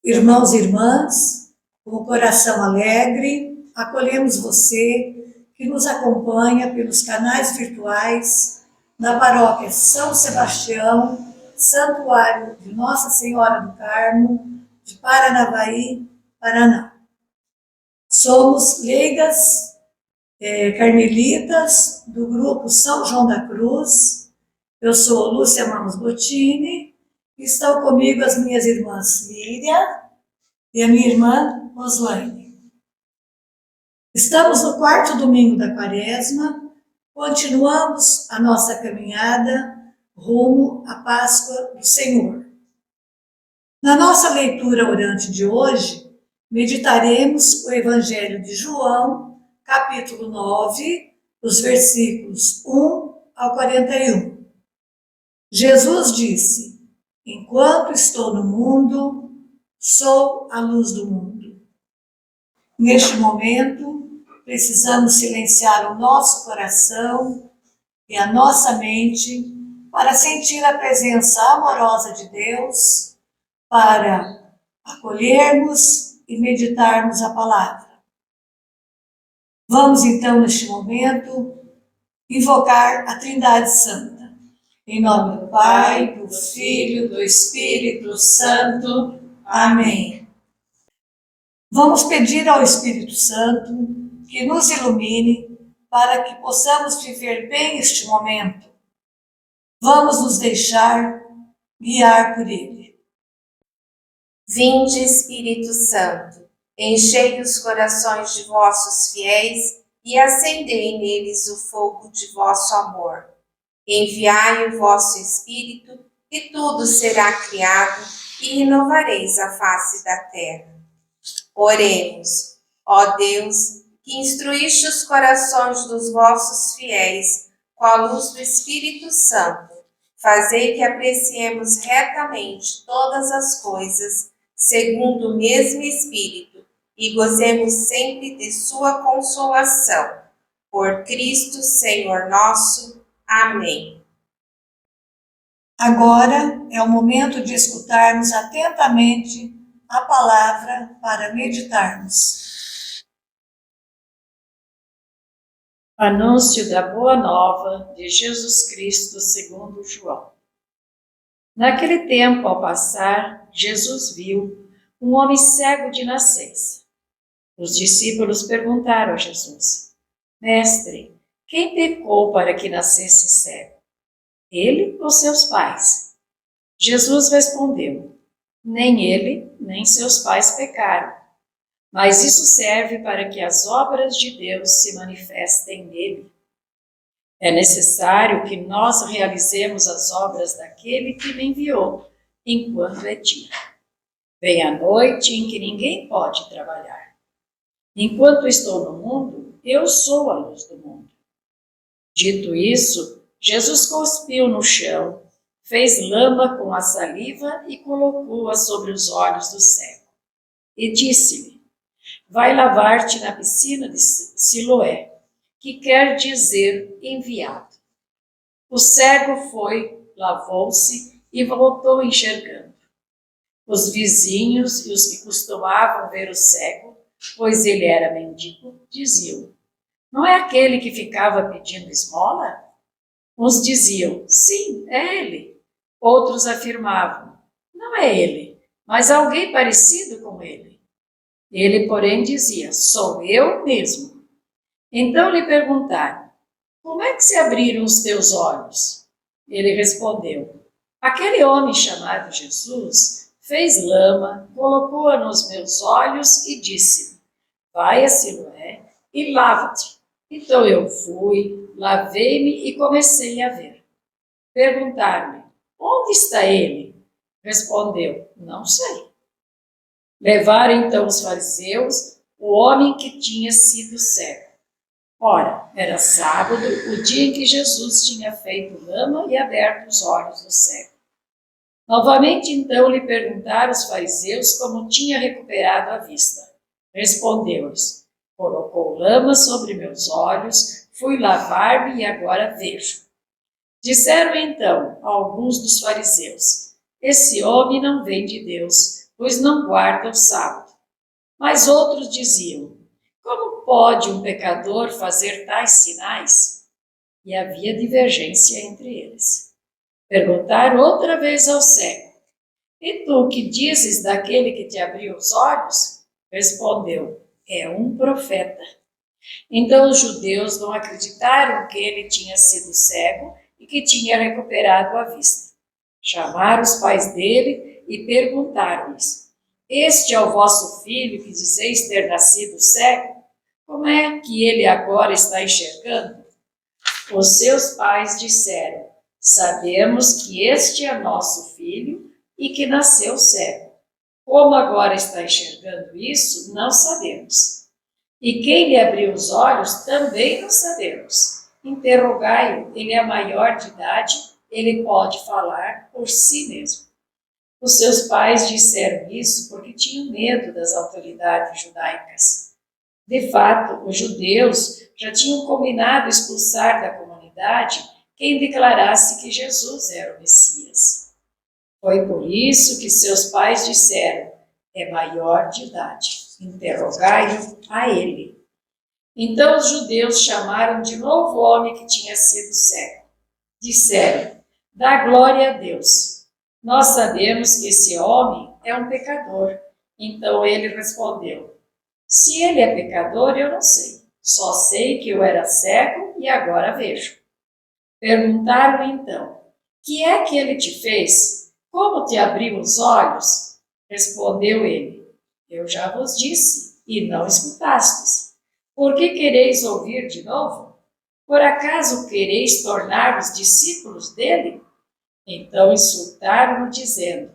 Irmãos e irmãs, com o coração alegre, acolhemos você que nos acompanha pelos canais virtuais na paróquia São Sebastião, Santuário de Nossa Senhora do Carmo, de Paranavaí, Paraná. Somos leigas carmelitas do grupo São João da Cruz. Eu sou Lúcia Mamos Bottini. Estão comigo as minhas irmãs Líria e a minha irmã Roslaine. Estamos no 4º domingo da Quaresma, continuamos a nossa caminhada rumo à Páscoa do Senhor. Na nossa leitura orante de hoje, meditaremos o Evangelho de João, capítulo 9, os versículos 1 ao 41. Jesus disse: enquanto estou no mundo, sou a luz do mundo. Neste momento, precisamos silenciar o nosso coração e a nossa mente para sentir a presença amorosa de Deus, para acolhermos e meditarmos a palavra. Vamos então, neste momento, invocar a Trindade Santa. Em nome do Pai, do Filho, do Espírito Santo. Amém. Vamos pedir ao Espírito Santo que nos ilumine para que possamos viver bem este momento. Vamos nos deixar guiar por ele. Vinde, Espírito Santo, enchei os corações de vossos fiéis e acendei neles o fogo de vosso amor. Enviai o vosso Espírito, e tudo será criado, e renovareis a face da terra. Oremos. Ó Deus, que instruíste os corações dos vossos fiéis com a luz do Espírito Santo, fazei que apreciemos retamente todas as coisas, segundo o mesmo Espírito, e gozemos sempre de sua consolação. Por Cristo, Senhor nosso. Amém. Agora é o momento de escutarmos atentamente a palavra para meditarmos. Anúncio da Boa Nova de Jesus Cristo segundo João. Naquele tempo, ao passar, Jesus viu um homem cego de nascença. Os discípulos perguntaram a Jesus: Mestre, quem pecou para que nascesse cego? Ele ou seus pais? Jesus respondeu: nem ele, nem seus pais pecaram. Mas isso serve para que as obras de Deus se manifestem nele. É necessário que nós realizemos as obras daquele que me enviou, enquanto é dia. Vem a noite em que ninguém pode trabalhar. Enquanto estou no mundo, eu sou a luz do mundo. Dito isso, Jesus cuspiu no chão, fez lama com a saliva e colocou-a sobre os olhos do cego. E disse-lhe: vai lavar-te na piscina de Siloé, que quer dizer enviado. O cego foi, lavou-se e voltou enxergando. Os vizinhos e os que costumavam ver o cego, pois ele era mendigo, diziam: não é aquele que ficava pedindo esmola? Uns diziam: sim, é ele. Outros afirmavam: não é ele, mas alguém parecido com ele. Ele, porém, dizia: sou eu mesmo. Então lhe perguntaram: como é que se abriram os teus olhos? Ele respondeu: aquele homem chamado Jesus fez lama, colocou-a nos meus olhos e disse: vai a Siloé e lava-te. Então eu fui, lavei-me e comecei a ver. Perguntaram-lhe: onde está ele? Respondeu: não sei. Levaram então os fariseus o homem que tinha sido cego. Ora, era sábado, o dia em que Jesus tinha feito lama e aberto os olhos do cego. Novamente então lhe perguntaram os fariseus como tinha recuperado a vista. Respondeu-lhes: colocou lama sobre meus olhos, fui lavar-me e agora vejo. Disseram então alguns dos fariseus: esse homem não vem de Deus, pois não guarda o sábado. Mas outros diziam: como pode um pecador fazer tais sinais? E havia divergência entre eles. Perguntaram outra vez ao cego: e tu que dizes daquele que te abriu os olhos? Respondeu: é um profeta. Então os judeus não acreditaram que ele tinha sido cego e que tinha recuperado a vista. Chamaram os pais dele e perguntaram-lhes: este é o vosso filho que dizeis ter nascido cego? Como é que ele agora está enxergando? Os seus pais disseram: sabemos que este é nosso filho e que nasceu cego. Como agora está enxergando isso, não sabemos. E quem lhe abriu os olhos, também não sabemos. Interrogai-o, ele é maior de idade, ele pode falar por si mesmo. Os seus pais disseram isso porque tinham medo das autoridades judaicas. De fato, os judeus já tinham combinado expulsar da comunidade quem declarasse que Jesus era o Messias. Foi por isso que seus pais disseram: é maior de idade, interrogai-o a ele. Então os judeus chamaram de novo o homem que tinha sido cego. Disseram: dá glória a Deus. Nós sabemos que esse homem é um pecador. Então ele respondeu: se ele é pecador, eu não sei. Só sei que eu era cego e agora vejo. Perguntaram então: que é que ele te fez? Como te abriu os olhos? Respondeu ele: eu já vos disse, e não escutastes. Por que quereis ouvir de novo? Por acaso quereis tornar-vos discípulos dele? Então insultaram-no, dizendo: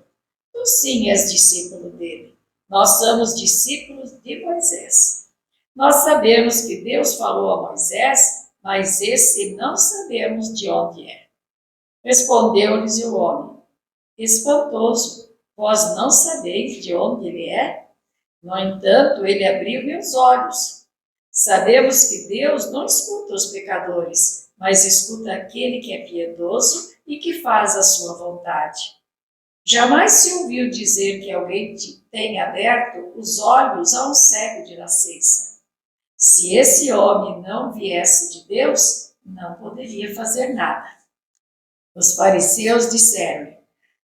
tu sim és discípulo dele. Nós somos discípulos de Moisés. Nós sabemos que Deus falou a Moisés, mas esse não sabemos de onde é. Respondeu-lhes o homem: espantoso, vós não sabeis de onde ele é? No entanto, ele abriu meus olhos. Sabemos que Deus não escuta os pecadores, mas escuta aquele que é piedoso e que faz a sua vontade. Jamais se ouviu dizer que alguém tenha aberto os olhos a um cego de nascença. Se esse homem não viesse de Deus, não poderia fazer nada. Os fariseus disseram: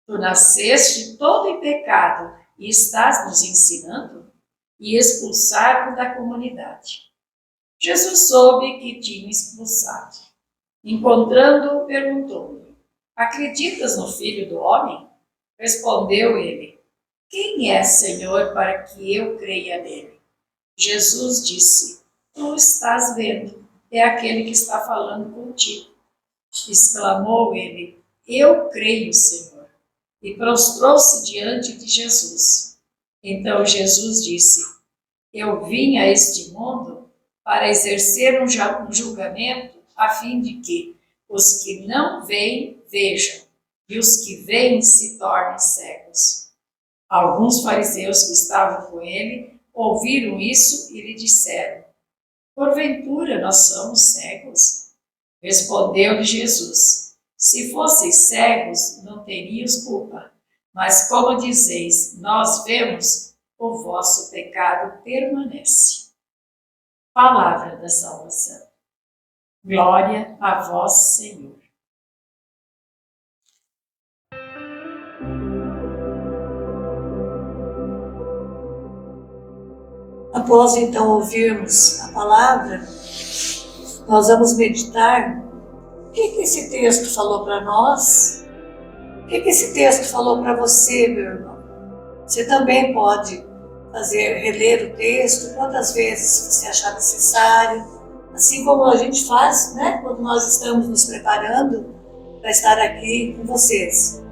tu nasceste todo em pecado e estás nos ensinando? E expulsaram da comunidade. Jesus soube que tinha expulsado. Encontrando-o, perguntou-lhe: acreditas no Filho do Homem? Respondeu ele: quem é, Senhor, para que eu creia nele? Jesus disse: tu estás vendo, é aquele que está falando contigo. Exclamou ele: eu creio, Senhor. E prostrou-se diante de Jesus. Então Jesus disse: eu vim a este mundo para exercer um julgamento, a fim de que os que não veem, vejam, e os que veem se tornem cegos. Alguns fariseus que estavam com ele ouviram isso e lhe disseram: porventura nós somos cegos? Respondeu-lhe Jesus: se fosseis cegos, não teríeis culpa. Mas como dizeis, nós vemos, o vosso pecado permanece. Palavra da salvação. Glória a vós, Senhor. Após então ouvirmos a palavra, nós vamos meditar o que esse texto falou para nós, o que esse texto falou para você, meu irmão. Você também pode reler o texto quantas vezes você achar necessário, assim como a gente faz, né, quando nós estamos nos preparando para estar aqui com vocês.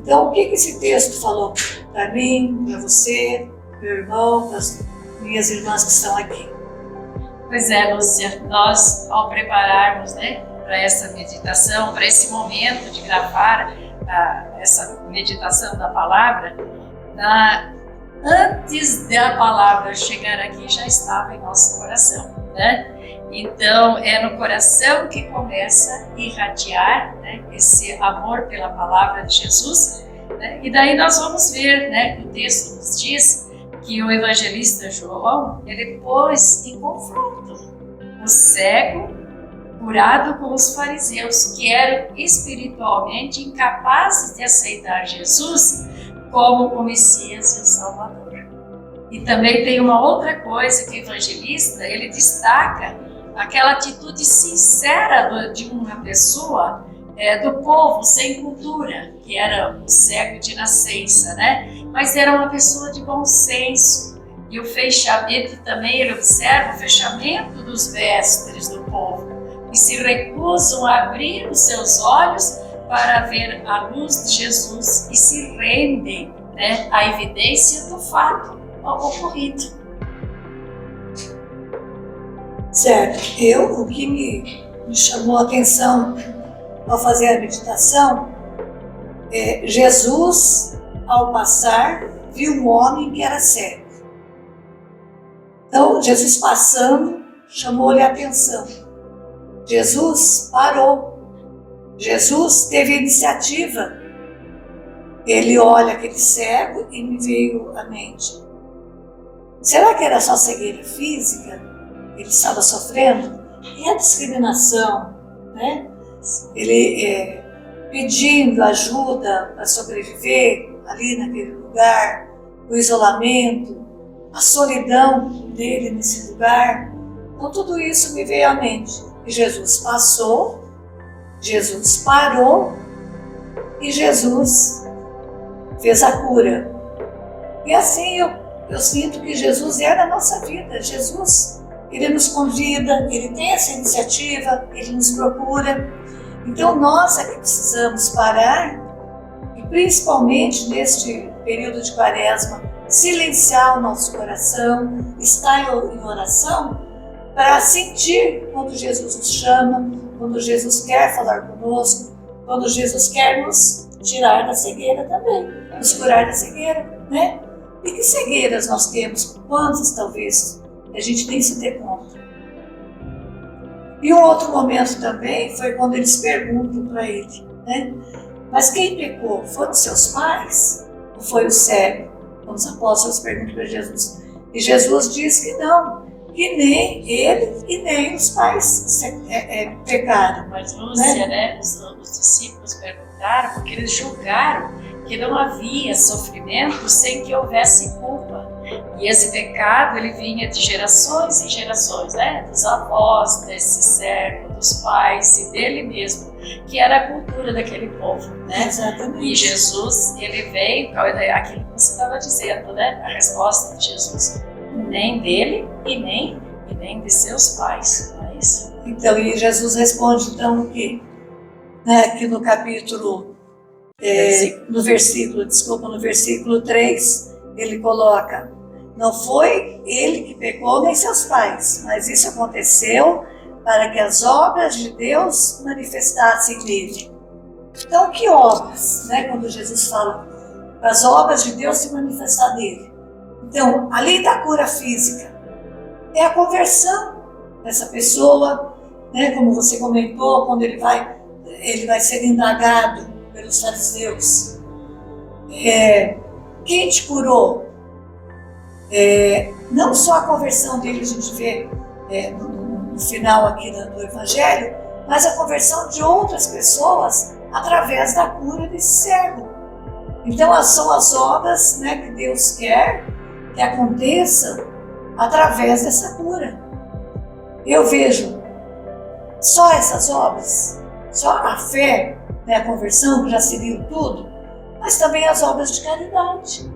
Então, o que esse texto falou para mim, para você, meu irmão, para as minhas irmãs que estão aqui? Pois é, Lúcia, nós ao prepararmos, para essa meditação, para esse momento de gravar essa meditação da palavra, antes da palavra chegar aqui já estava em nosso coração, né? Então é no coração que começa a irradiar, esse amor pela palavra de Jesus, né? E daí nós vamos ver, né, que o texto nos diz que o evangelista João, ele pôs em confronto o cego curado com os fariseus, que eram espiritualmente incapazes de aceitar Jesus como o Messias e o Salvador. E também tem uma outra coisa que o evangelista, ele destaca aquela atitude sincera de uma pessoa, do povo sem cultura, que era o cego de nascença, né? Mas era uma pessoa de bom senso. E o fechamento também, ele observa o fechamento dos vestes do povo, que se recusam a abrir os seus olhos para ver a luz de Jesus e se rendem, né, à evidência do fato ocorrido. Certo. O que me chamou a atenção ao fazer a meditação é Jesus, ao passar, viu um homem que era cego. Então, Jesus passando, chamou-lhe a atenção. Jesus parou. Jesus teve a iniciativa. Ele olha aquele cego e me veio à mente. Será que era só cegueira física? Ele estava sofrendo? E a discriminação, né? Ele pedindo ajuda para sobreviver ali naquele lugar, o isolamento, a solidão dele nesse lugar. Então tudo isso me veio à mente. E Jesus passou, Jesus parou e Jesus fez a cura. E assim eu sinto que Jesus é na nossa vida. Jesus, ele nos convida, ele tem essa iniciativa, ele nos procura. Então nós é que precisamos parar e principalmente neste período de Quaresma, silenciar o nosso coração, estar em oração para sentir quando Jesus nos chama, quando Jesus quer falar conosco, quando Jesus quer nos tirar da cegueira também, nos curar da cegueira, né? E que cegueiras nós temos? Quantas talvez a gente nem se dê conta. E um outro momento também foi quando eles perguntam para ele, né? Mas quem pecou? Foram seus pais? Ou foi o cego? Quando os apóstolos perguntam para Jesus. E Jesus diz que não, que nem ele e nem os pais pecaram. Mas Lúcia, né? Os discípulos perguntaram porque eles julgaram que não havia sofrimento sem que houvesse culpa. E esse pecado, ele vinha de gerações em gerações, né? Dos avós desse servo, dos pais e dele mesmo, que era a cultura daquele povo, né? Exatamente. E Jesus, ele veio, aquilo que você estava dizendo, né? A resposta de Jesus, nem dele e nem de seus pais, não é isso? Então, e Jesus responde então o quê? Aqui no capítulo, no versículo 3, ele coloca: não foi ele que pecou nem seus pais, mas isso aconteceu para que as obras de Deus manifestassem nele. Então, que obras, né? Quando Jesus fala para as obras de Deus se manifestar nele. Então, além da cura física, é a conversão dessa pessoa, né? Como você comentou, quando ele vai ser indagado pelos fariseus. Quem te curou? Não só a conversão dele, a gente vê no final aqui do Evangelho, mas a conversão de outras pessoas através da cura desse cego. Então são as obras, né, que Deus quer que aconteçam através dessa cura. Eu vejo só essas obras, só a fé, né, a conversão, que já seria tudo, mas também as obras de caridade.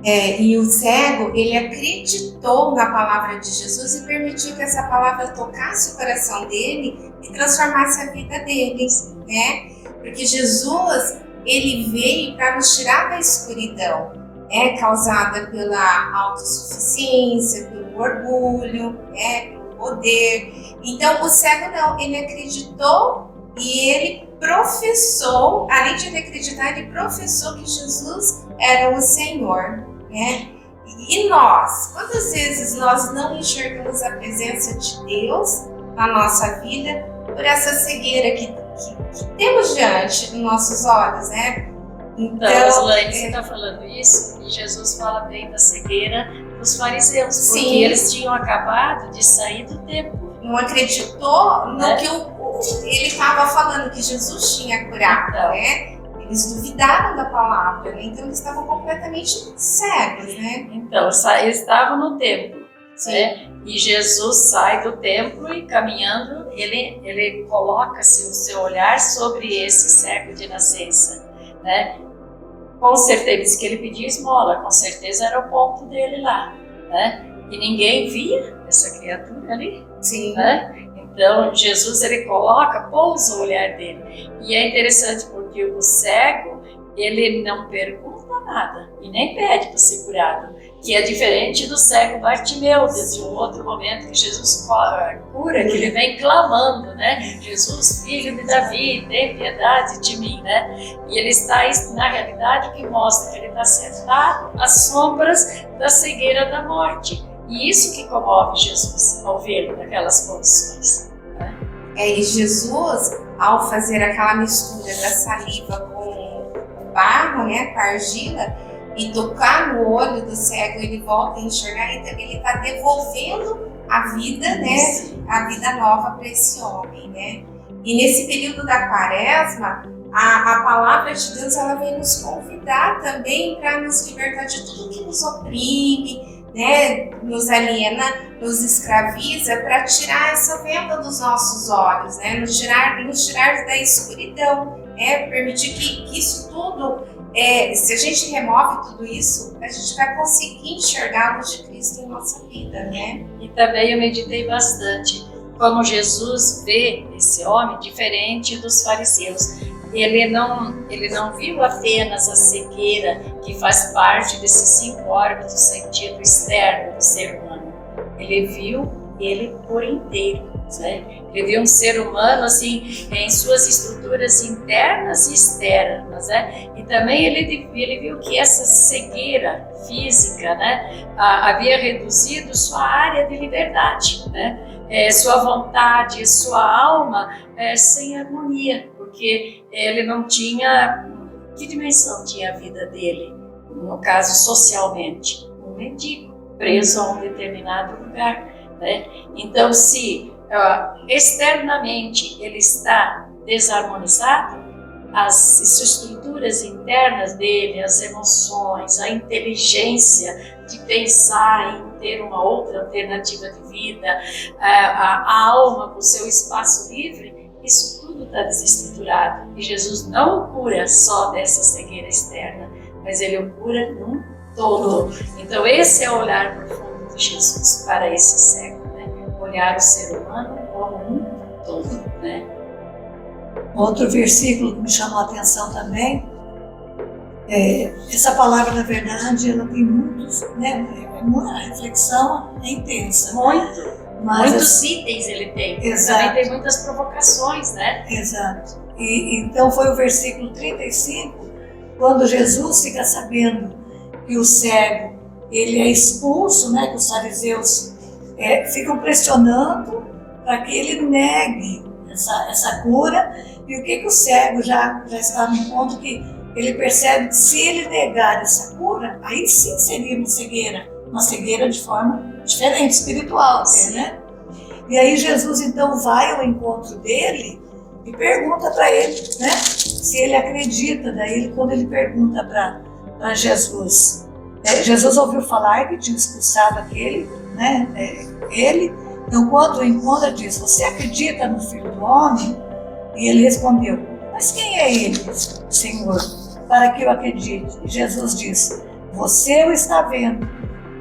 E o cego, ele acreditou na palavra de Jesus e permitiu que essa palavra tocasse o coração dele e transformasse a vida dele, né? Porque Jesus, ele veio para nos tirar da escuridão, né? Causada pela autossuficiência, pelo orgulho, né? Pelo poder. Então, o cego não, ele acreditou e ele professou, além de ele acreditar, ele professou que Jesus era o Senhor, né? E nós, quantas vezes nós não enxergamos a presença de Deus na nossa vida por essa cegueira que temos diante dos nossos olhos, né? Então, Roslaine, você está falando isso e Jesus fala bem da cegueira dos fariseus, porque Sim. eles tinham acabado de sair do templo. Não acreditou no Né? que ele estava falando, que Jesus tinha curado, Então. né? Eles duvidaram da palavra, né? Então eles estavam completamente cegos, né? Então, eles estavam no templo, né? E Jesus sai do templo e caminhando, ele coloca-se o seu olhar sobre esse cego de nascença, né? Com certeza que ele pedia esmola, com certeza era o ponto dele lá, né? E ninguém via essa criatura ali, Sim. né? Então Jesus ele pousa o olhar dele. E é interessante porque o cego ele não pergunta nada e nem pede para ser curado, que é diferente do cego Bartimeu, de um outro momento que Jesus cura, que ele vem clamando, né? Jesus, filho de Davi, tem piedade de mim, né? E ele está, na realidade, o que mostra que ele está sentado às sombras da cegueira da morte. E isso que comove Jesus ao vê-lo naquelas condições. Né? E Jesus, ao fazer aquela mistura da saliva com o barro, né, com a argila, e tocar no olho do cego, ele volta a enxergar, então ele está devolvendo a vida, né, a vida nova para esse homem, né? E nesse período da quaresma, a palavra de Deus ela vem nos convidar também para nos libertar de tudo que nos oprime, né, nos aliena, nos escraviza, para tirar essa venda dos nossos olhos, né, nos tirar da escuridão, né, permitir que isso tudo, se a gente remove tudo isso, a gente vai conseguir enxergar a luz de Cristo em nossa vida, né? E também eu meditei bastante como Jesus vê esse homem diferente dos fariseus. Ele não viu apenas a cegueira que faz parte desses 5 órgãos do sentido externo do ser humano. Ele viu ele por inteiro, né? Ele viu um ser humano assim em suas estruturas internas e externas, né? E também ele viu que essa cegueira física, né, havia reduzido sua área de liberdade, né? Sua vontade, sua alma sem harmonia, porque ele não tinha... Que dimensão tinha a vida dele? No caso, socialmente, um mendigo, preso a um determinado lugar, né? Então, se externamente ele está desarmonizado, as estruturas internas dele, as emoções, a inteligência de pensar em ter uma outra alternativa de vida, a alma com seu espaço livre, isso tudo está desestruturado. E Jesus não o cura só dessa cegueira externa, mas ele o cura num todo. Então esse é o olhar profundo de Jesus para esse cego, né? Olhar o ser humano como um todo, né? Outro versículo que me chamou a atenção também, essa palavra, na verdade, ela tem muitos, né? A reflexão é intensa. Muitos itens ele tem. Exato. Também tem muitas provocações, né? Exato. E então foi o versículo 35, quando Jesus fica sabendo que o cego ele é expulso, né? Que os fariseus ficam pressionando para que ele negue essa cura. E o que o cego já está no ponto que ele percebe que se ele negar essa cura, aí sim seria uma cegueira de forma diferente, espiritual até, né? E aí Jesus então vai ao encontro dele e pergunta para ele, né? Se ele acredita. Daí quando ele pergunta para Jesus, Jesus ouviu falar que tinha expulsado aquele, né? Então quando o encontra diz, você acredita no Filho do Homem? E ele respondeu, mas quem é ele, Senhor, para que eu acredite? E Jesus disse, você o está vendo,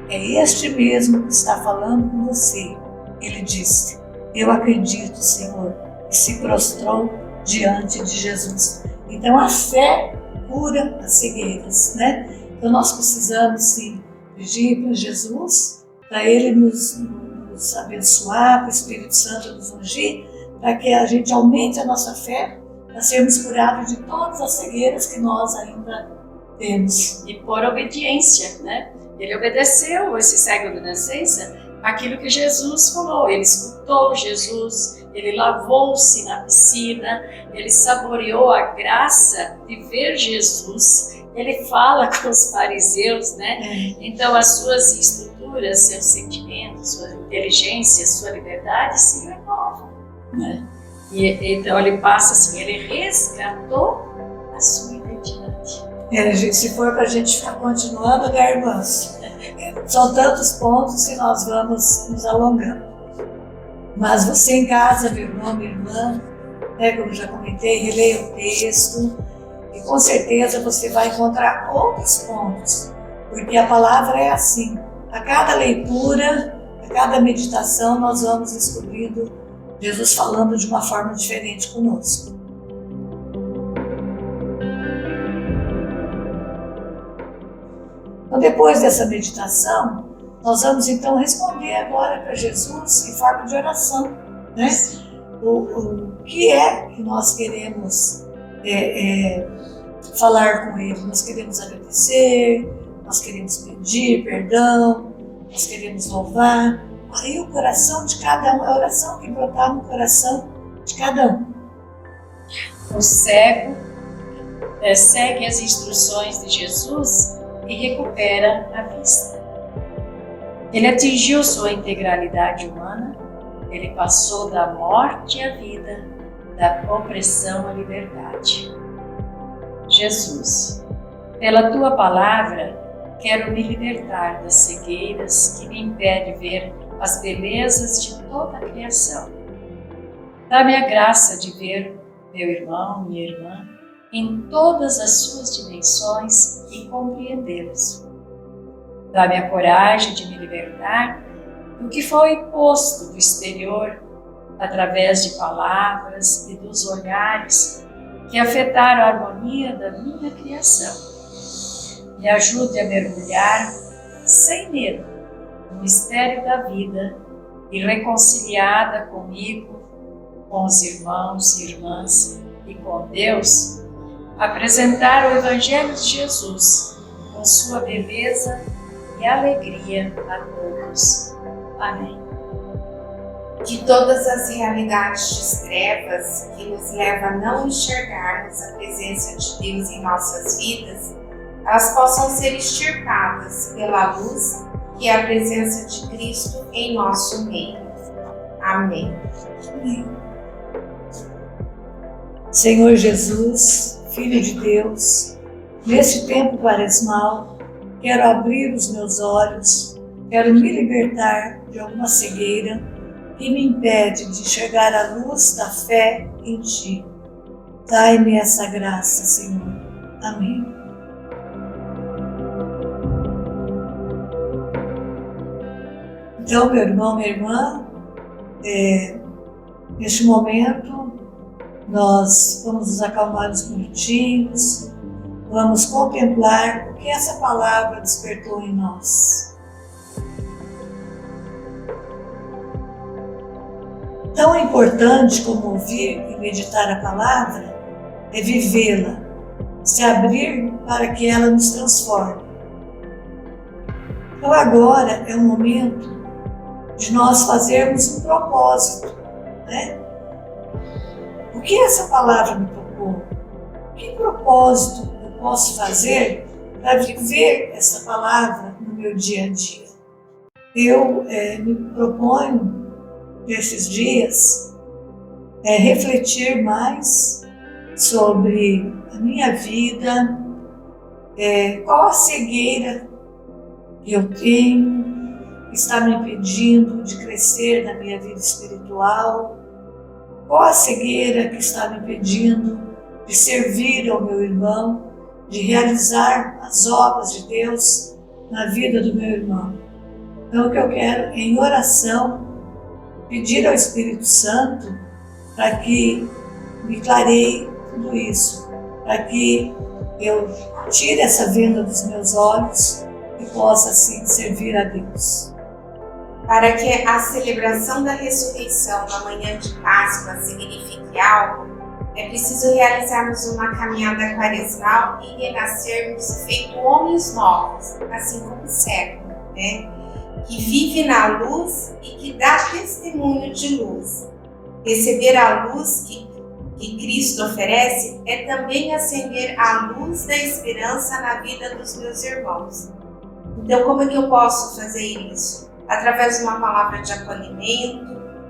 é este mesmo que está falando com você. Ele disse, eu acredito, Senhor, e se prostrou diante de Jesus. Então a fé cura as cegueiras, né? Então nós precisamos sim pedir para Jesus, para Ele nos abençoar, para o Espírito Santo nos ungir, para que a gente aumente a nossa fé, para sermos curados de todas as cegueiras que nós ainda temos. E por obediência, né? Ele obedeceu esse cego de nascença aquilo que Jesus falou. Ele escutou Jesus, ele lavou-se na piscina, ele saboreou a graça de ver Jesus. Ele fala com os fariseus, né? Então as suas estruturas, seus sentimentos, sua inteligência, sua liberdade se renovam, né? E então ele passa assim, ele resgatou a sua identidade. Se for para a gente ficar continuando, né, irmãs? São tantos pontos que nós vamos nos alongando. Mas você em casa, meu irmão, minha irmã, né, como já comentei, releia o texto e com certeza você vai encontrar outros pontos, porque a palavra é assim. A cada leitura, a cada meditação, nós vamos descobrindo Jesus falando de uma forma diferente conosco. Então, depois dessa meditação, nós vamos então responder agora para Jesus em forma de oração, né? O que é que nós queremos falar com Ele? Nós queremos agradecer, nós queremos pedir perdão, nós queremos louvar. Aí o coração de cada um, a oração que brotar no coração de cada um. O cego segue as instruções de Jesus e recupera a vista. Ele atingiu sua integralidade humana, ele passou da morte à vida, da opressão à liberdade. Jesus, pela tua palavra, quero me libertar das cegueiras que me impedem ver as belezas de toda a criação. Dá-me a graça de ver meu irmão, minha irmã, em todas as suas dimensões e compreendê-los. Dá-me a coragem de me libertar do que foi imposto do exterior através de palavras e dos olhares que afetaram a harmonia da minha criação. Me ajude a mergulhar sem medo no mistério da vida e reconciliada comigo, com os irmãos e irmãs e com Deus, apresentar o Evangelho de Jesus com sua beleza e alegria a todos. Amém. Que todas as realidades de trevas que nos levam a não enxergarmos a presença de Deus em nossas vidas, elas possam ser extirpadas pela luz que é a presença de Cristo em nosso meio. Amém. Amém. Senhor Jesus, Filho de Deus, neste tempo quaresmal, quero abrir os meus olhos, quero me libertar de alguma cegueira que me impede de enxergar a luz da fé em Ti. Dai-me essa graça, Senhor. Amém. Então, meu irmão, minha irmã, neste momento, nós vamos nos acalmar uns minutinhos, vamos contemplar o que essa palavra despertou em nós. Tão importante como ouvir e meditar a palavra é vivê-la, se abrir para que ela nos transforme. Então agora é o momento de nós fazermos um propósito, né? O que essa palavra me tocou? Que propósito eu posso fazer para viver essa palavra no meu dia a dia? Eu me proponho, nesses dias, refletir mais sobre a minha vida, qual a cegueira que eu tenho, que está me impedindo de crescer na minha vida espiritual, qual a cegueira que está me impedindo de servir ao meu irmão, de realizar as obras de Deus na vida do meu irmão. Então, o que eu quero, em oração, pedir ao Espírito Santo para que me clareie tudo isso, para que eu tire essa venda dos meus olhos e possa, assim, servir a Deus. Para que a celebração da ressurreição na manhã de Páscoa signifique algo, é preciso realizarmos uma caminhada quaresmal e renascermos feito homens novos, assim como o cego, né? que vive na luz e que dá testemunho de luz. Receber a luz que Cristo oferece é também acender a luz da esperança na vida dos meus irmãos. Então, como é que eu posso fazer isso? Através de uma palavra de acolhimento,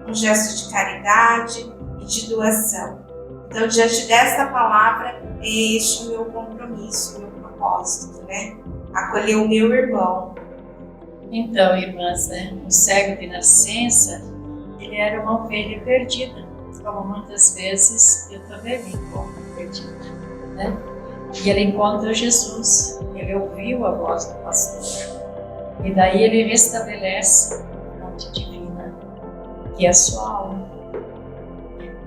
um gesto de caridade e de doação. Então, diante desta palavra, é este o meu compromisso, o meu propósito, né? Acolher o meu irmão. Então, irmãs, o cego de nascença, ele era uma ovelha perdida, como muitas vezes eu também me encontro perdida, né? E ele encontra Jesus, ele ouviu a voz do pastor, e daí ele restabelece a fonte divina, que é a sua alma.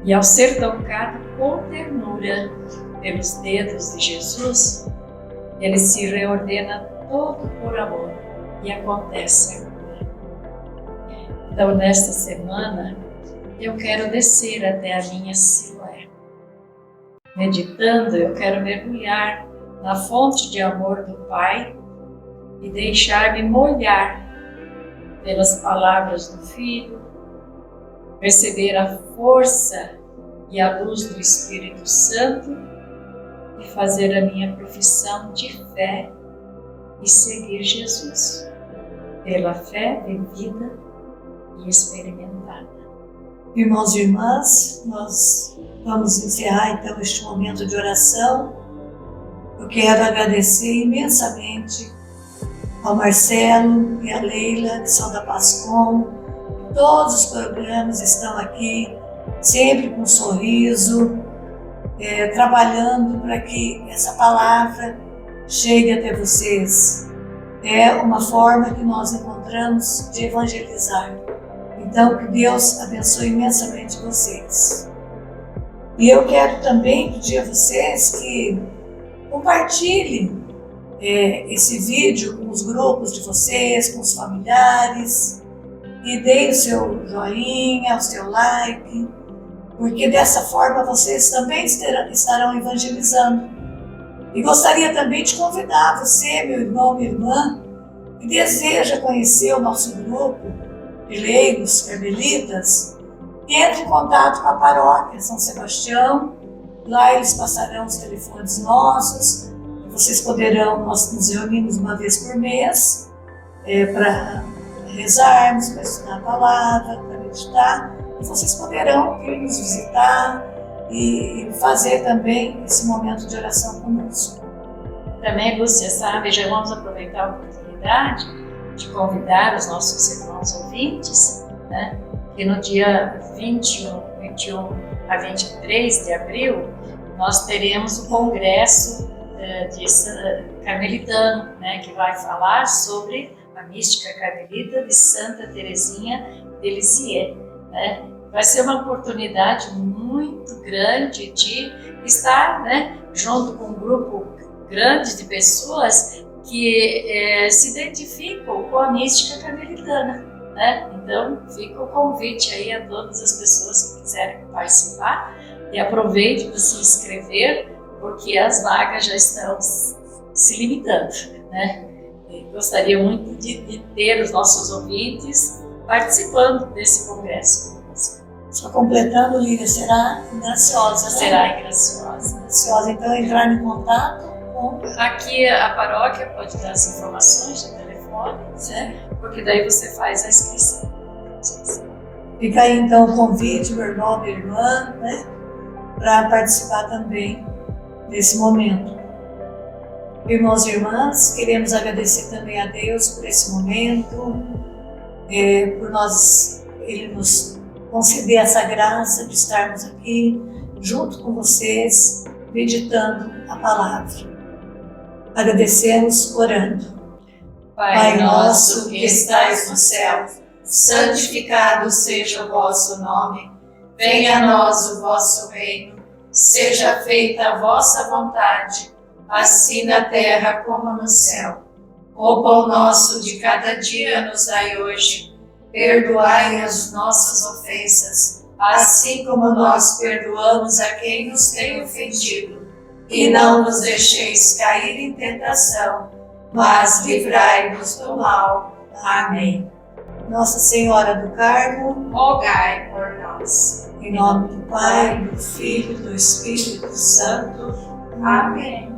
E ao ser tocado com ternura pelos dedos de Jesus, ele se reordena todo por amor e acontece a cura. Então, nesta semana, eu quero descer até a minha Siloé. Meditando, eu quero mergulhar na fonte de amor do Pai e deixar-me molhar pelas palavras do Filho, receber a força e a luz do Espírito Santo e fazer a minha profissão de fé e seguir Jesus, pela fé vivida e experimentada. Irmãos e irmãs, nós vamos encerrar então este momento de oração. Eu quero agradecer imensamente ao Marcelo e à Leila, que são da Pascom. Todos os programas estão aqui, sempre com um sorriso, trabalhando para que essa palavra chegue até vocês. É uma forma que nós encontramos de evangelizar. Então, que Deus abençoe imensamente vocês. E eu quero também pedir a vocês que compartilhem esse vídeo com os grupos de vocês, com os familiares, e deem o seu joinha, o seu like, porque dessa forma vocês também estarão evangelizando. E gostaria também de convidar você, meu irmão, minha irmã, que deseja conhecer o nosso grupo de leigos carmelitas, que entre em contato com a paróquia São Sebastião. Lá eles passarão os telefones nossos, vocês poderão, nós nos reunimos uma vez por mês para rezarmos, para estudar a palavra, para meditar, e vocês poderão vir nos visitar e fazer também esse momento de oração conosco. Também, Lúcia, sabe, já vamos aproveitar a oportunidade de convidar os nossos irmãos ouvintes, né, que no dia 21 a 23 de abril nós teremos o congresso carmelitano, né, que vai falar sobre a mística carmelita de Santa Teresinha de Lisieux, né? Vai ser uma oportunidade muito grande de estar, né, junto com um grupo grande de pessoas que se identificam com a mística carmelitana, né? Então, fica o convite aí a todas as pessoas que quiserem participar e aproveite para se inscrever, porque as vagas já estão se limitando, né? E gostaria muito de ter os nossos ouvintes participando desse congresso. Só completando, Lília, será graciosa, né? Será graciosa. Graciosa, então entrar em contato com... Aqui a paróquia pode dar as informações de telefone, né? Porque daí você faz a inscrição. Fica aí então o convite, meu irmão, minha irmã, né, para participar também desse momento. Irmãos e irmãs, queremos agradecer também a Deus por esse momento, por Ele nos conceder essa graça de estarmos aqui junto com vocês, meditando a palavra. Agradecemos orando. Pai nosso que estais no céu, santificado seja o vosso nome. Venha a nós o vosso reino. Seja feita a vossa vontade, assim na terra como no céu. O pão nosso de cada dia nos dai hoje. Perdoai as nossas ofensas, assim como nós perdoamos a quem nos tem ofendido. E não nos deixeis cair em tentação, mas livrai-nos do mal. Amém. Nossa Senhora do Carmo, rogai por nós. em nome do Pai, do Filho e do Espírito Santo. Amém.